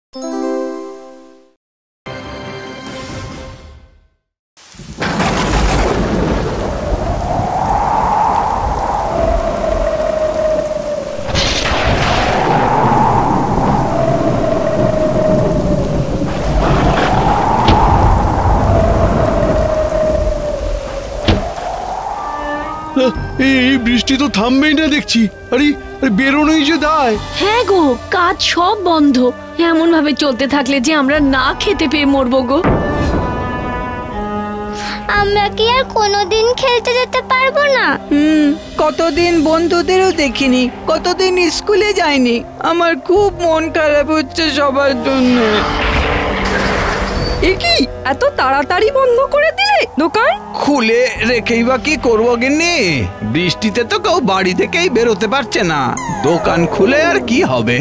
এই বৃষ্টি তো থামবেই না দেখছি। আরে বেরোনোই যে দায়। হ্যাঁ গো, কাজ সব বন্ধ। এমন ভাবে চলতে থাকলে যে আমরা না খেতে পেয়ে মরবো গো। আমরা কি আর কোনোদিন খেলতে যেতে পারবো না? কতদিন বন্ধুদেরও দেখিনি, কতদিন স্কুলে যাইনি। আমার খুব মন খারাপ হচ্ছে সবার জন্য। কি এত তাড়াতাড়ি বন্ধ করে দিলে দোকান? খুলে রেখেই বা কি করবো গিন্নি? বৃষ্টিতে তো কেউ বাড়ি থেকেই বেরোতে পারছে না, দোকান খুলে আর কি হবে?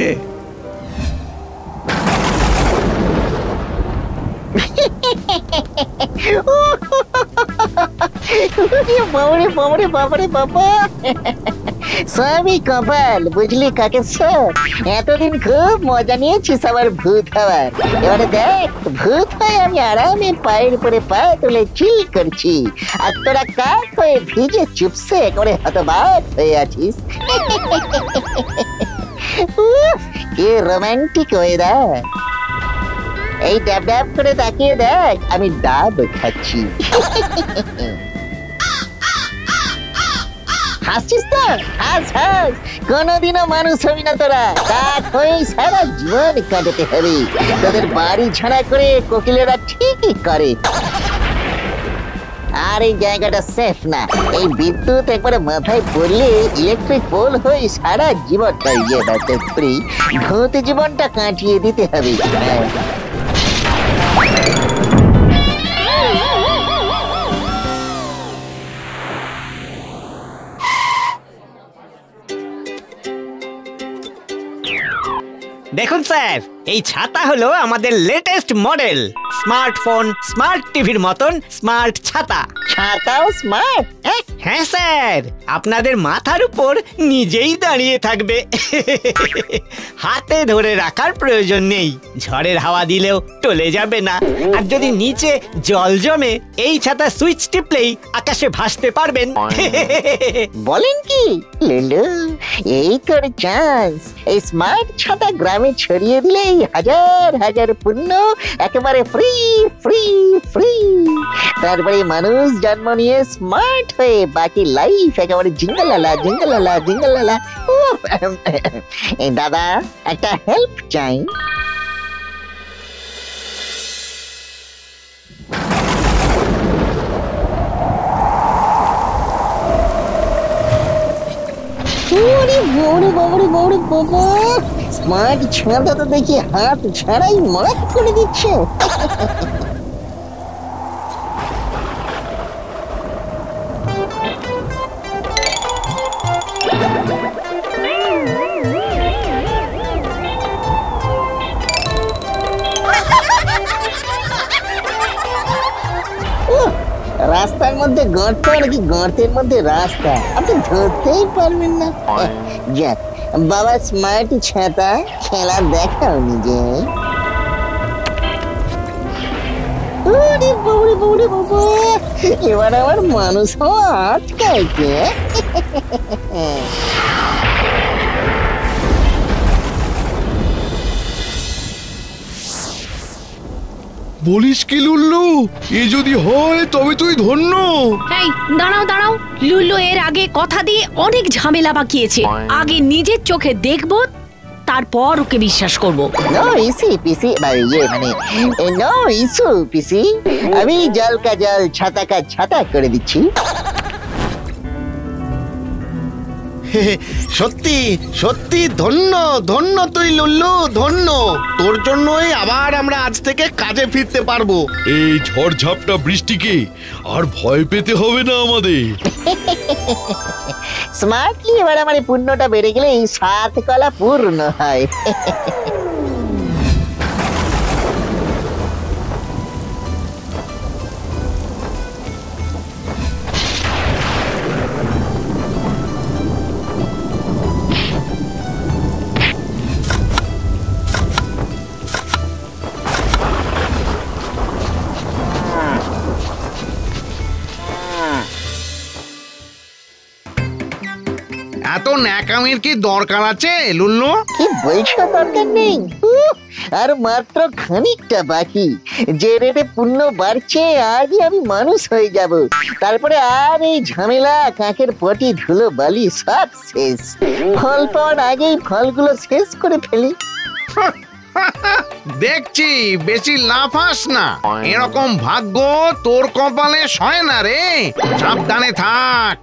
সবই কপাল, বুঝলি কাকেশ্বর। এতদিন খুব মজা নিয়েছিস আমার ভূত হওয়ার। এবারে দেখ, ভূত হয়ে আমি আরামে পায়ের উপরে পা তুলে চিল করছি, আর তোরা কাক হয়ে ভিজে চুপসে করে হতবাক হয়ে আছিস। কি রোমান্টিক ওয়েদার! এই ড্যাব ড্যাব করে তাকিয়ে দেখ, আমি ডাব খাচ্ছি। হাসছিস তো? হাস হাস, কোনোদিনও মানুষ হবি না তোরা। কাক হয়ে সারা জীবন কাটাতে হবে। তোদের বাড়ি ছাড়া করে কোকিলেরা ঠিকই করে। আর এই জায়গাটা সেফ না। এই বিদ্যুৎ একবারে মাথায় পড়লে ইলেকট্রিক পোল হয়ে সারা জীবনটা ভূত জীবনটা কাটিয়ে দিতে হবে। দেখুন স্যার, এই ছাতা হলো আমাদের লেটেস্ট মডেল। স্মার্টফোন, স্মার্ট টিভির মতন স্মার্ট ছাতা। ছাতাও স্মার্ট? হ্যাঁ স্যার, আপনাদের মাথার উপর নিজেই দাঁড়িয়ে থাকবে। হাতে ধরে রাখার প্রয়োজন নেই, ঝড়ের হাওয়া দিলেও টলে যাবে না। আর যদি নিচে জল জমে, এই ছাতা সুইচ টিপলেই আকাশে ভাসতে পারবেন। বলেন কি লুলু, এই তোর চান্স। এই স্মার্ট ছাতা গ্রামে ছড়িয়ে দিলেই হাজার হাজার পণ্য একেবারে ফ্রি ফ্রি ফ্রি। তারপরে মানুষ জন্ম নিয়ে স্মার্ট হয়ে বাকি লাইফ একেবারে জিঙ্গলালা জিঙ্গলালা জিঙ্গলালা। দাদা, একটা হেল্প চাই। স্মার্ট ছাতা তো দেখি হাত ছাড়াই মাঠ করে দিচ্ছে। রাস্তার মধ্যে গর্ত নাকি গর্তের মধ্যে রাস্তা, আপনি ধরতেই পারবেন না। যাক বাবা, স্মার্ট ছাতা খেলা দেখাও নিজে। এবার আমার মানুষ হওয়া আটকায় কে? বলিস কি লুল্লু, এ যদি হয় তবে তুই ধন্য। এই দাঁড়াও দাঁড়াও, লুল্লু এর আগে কথা দিয়ে অনেক ঝামেলা পাকিয়েছে। আগে নিজের চোখে দেখবো, তারপর ওকে বিশ্বাস করবো। আমি জল কা জল ছাতা কা ছাতা করে দিচ্ছি। সত্যি সত্যি ধন্য ধন্য তুই লুল্লু, ধন্য। তোর জন্যই আবার আমরা আজ থেকে কাজে ফিরতে পারবো। এই ঝড়ঝাপটা বৃষ্টিকে আর ভয় পেতে হবে না আমাদের। স্মার্টলি এবার আমার পুণ্যটা বেড়ে গেলে এই 7 কলা পূর্ণ হয়। ন্যাকামির কি দরকার আছে লুল্লু? কি বলছো দরকার নেই? আর মাত্র খানিকটা বাকি। যে রেটে পুণ্য বাড়ছে আজই আমি মানুষ হয়ে যাব। তারপরে আর এই ঝামেলা, কাকের পটি, ধুলো বালি সব শেষ। ফল পাওয়ার আগেই ফলগুলো শেষ করে ফেলি। দেখছি বেশি লাফাস না, এরকম ভাগ্য তোর কপালে সয় না রে। সাবধানে থাক।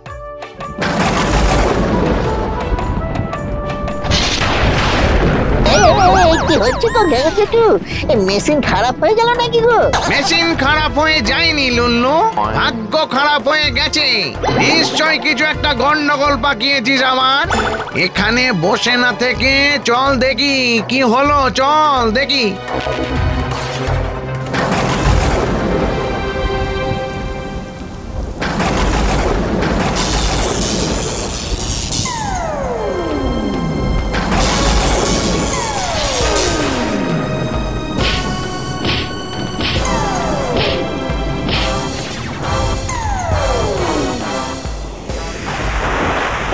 কি হচ্ছে তো ঘেটু? মেশিন খারাপ হয়ে গেল নাকি গো? মেশিন খারাপ হয়ে যায়নি লুল্লু, ভাগ্য খারাপ হয়ে গেছে। নিশ্চয় কিছু একটা গন্ডগোল পাকিয়েছিস আমার। এখানে বসে না থেকে চল দেখি কি হলো, চল দেখি।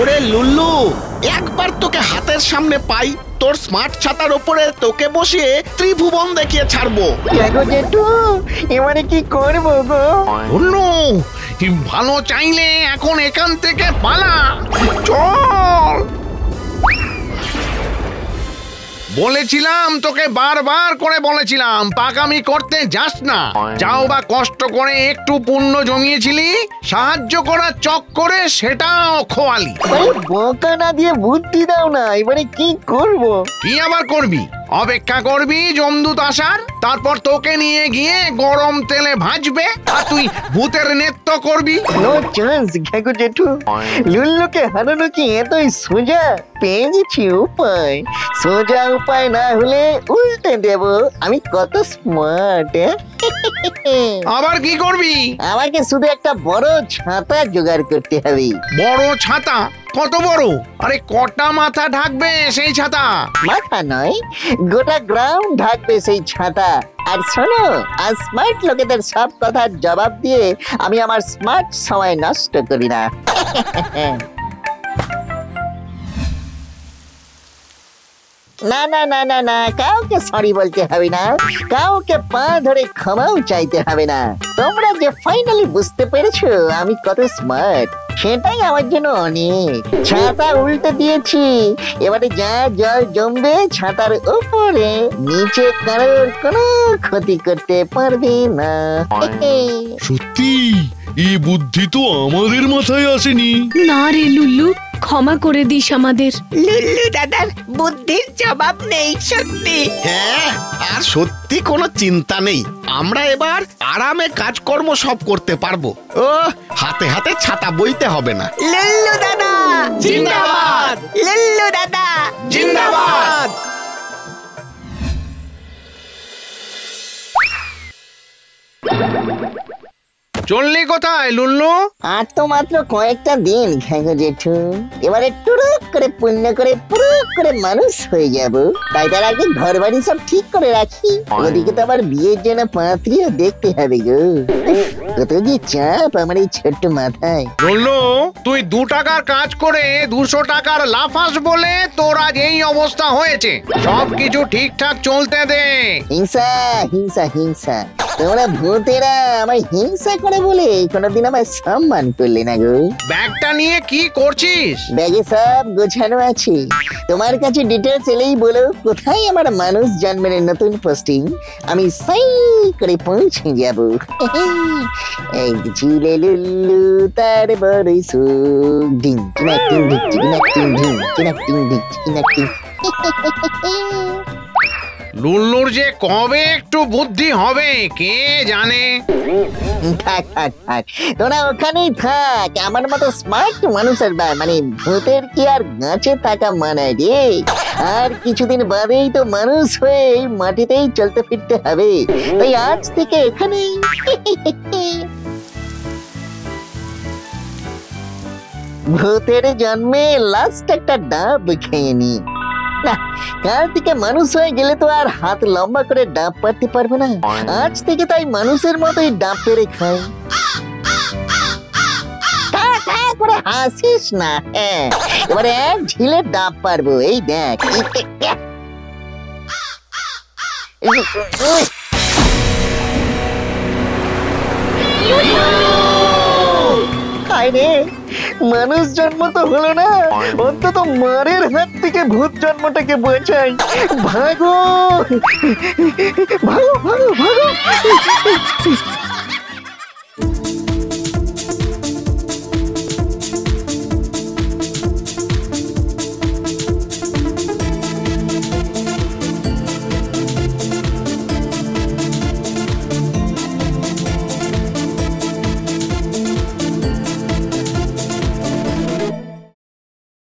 ওরে লুল্লু, একবার তোকে হাতের সামনে পাই, তোর স্মার্ট ছাতার ওপরে তোকে বসিয়ে ত্রিভুবন দেখিয়ে ছাড়বো। দেখো জেঠু, এবারে কি করবো গো? লুল্লু, ভালো চাইলে এখন এখান থেকে পালা, চল। বলেছিলাম তোকে, বারবার করে বলেছিলাম পাকামি করতে যাস না। যাও বা কষ্ট করে একটু পুণ্য জমিয়েছিলি, সাহায্য করার চক্করে সেটাও খোয়ালি। বোকা না দিয়ে বুদ্ধি দাও না, এবারে কি করব? কি আবার করবি? অপেক্ষা করবি যমদূত আসার, তারপর তোকে নিয়ে গিয়ে গরম তেলে ভাজবে আর তুই ভূতের নৃত্য করবি। নো চান্স ঘেগো জেঠু, লুল্লুকে হারানো কি এতই সোজা? পেয়ে গেছি উপায়। সোজা উপায় না হলে উল্টে দেব। আমি কত স্মার্ট। আবার কি করবি? আমাকে শুধু একটা বড় ছাতা জোগাড় করতে হবে। বড় ছাতা? কত বড়? আরে কটা মাথা ঢাকবে সেই ছাতা? মাথা নয়, গোটা গ্রাম ঢাকবে সেই ছাতা। আর শোনো, আর স্মার্ট লোকেদের সব কথার জবাব দিয়ে আমি আমার স্মার্ট সময় নষ্ট করি না। না না না না না, কাউকে সরি বলতে হবে না, কাউকে পা ধরে ক্ষমাও চাইতে হবে না। তোমরা যে ফাইনালি বুঝতে পেরেছো আমি কত স্মার্ট, সেটাই আমার জন্য অনেক। ছাতা উল্টে দিয়েছি, এবারে যা জল জমবে ছাতার উপরে, নিচে কারোর কোনো ক্ষতি করতে পারবে না। সত্যি এই বুদ্ধি তো আমাদের মাথায় আসেনি। না রে লুল্লু, ক্ষমা করে দিস আমাদের। লুল্লু দাদার বুদ্ধির জবাব নেই সত্যি। হ্যাঁ, আর সত্যি কোনো চিন্তা নেই, আমরা এবার আরামে কাজকর্ম সব করতে পারবো। ও হাতে হাতে ছাতা বইতে হবে না। লুল্লু দাদা জিন্দাবাদ! লুল্লু দাদা জিন্দাবাদ! চললি কোথায় লুল্লু? আর তো মাত্র কয়েকটা দিন ঘেগো জেঠু, এবারে টুরুক করে পুণ্য করে পুরুক করে মানুষ হয়ে যাব। তাই তার আগে ঘর বাড়ি সব ঠিক করে রাখি। ওদিকে তো আবার বিয়ের জন্য পাত্রীও দেখতে হবে গো। কত যে চাপ আমার এই ছোট্ট মাথায়। লুল্লু, তুই 2 টাকার কাজ করে 200 টাকার লাফাস বলে তোর আজ এই অবস্থা হয়েছে। সবকিছু ঠিকঠাক চলতে দে। হিংসা হিংসা হিংসা, তোমরা ভূতেরা আমায় হিংসা করে বলে কোনোদিন আমায় সম্মান করলে না গো। ব্যাগটা নিয়ে কি করছিস? ব্যাগে সব গোছানো আছে। তোমার কাছে ডিটেলস এলেই বলো কোথায় আমার মানুষ জন্মের নতুন পোস্টিং, আমি সাই করে পৌঁছে যাব। এই ঝিলে লুল্লু তার বড়ই সুখ, ডিং চিনাক টিং ডিং চিনাক টিং ডিং চিনাক টিং ডিং চিনাক টিং। লুল্লুর যে কবে একটু বুদ্ধি হবে কে জানে। থাক থাক থাক, তোরা ওখানেই থাক। আমার মতো স্মার্ট মানুষের মানে ভূতের কি আর গাছে থাকা মানায় রে? আর কিছুদিন বাদেই তো মানুষ হয়ে এই মাটিতেই চলতে ফিরতে হবে। তাই আজ থেকে এখানেই ভূতের জন্মে লাস্ট একটা ডাব খেয়ে নি। না, কাল থেকে মানুষ হয়ে গেলে তো আর হাত লম্বা করে ডাব পারতে পারবো না। আজ থেকে তাই মানুষের মতোই ডাব পেরে খাই। করে হাসিস না। হ্যাঁ, এবারে এক ঢিলে ডাব পারবো, এই দেখ। রে, মানুষ জন্ম তো হলো না, অন্তত মারের হাত থেকে ভূত জন্মটাকে বাঁচাই। ভাগো ভাগো ভাগো ভাগো।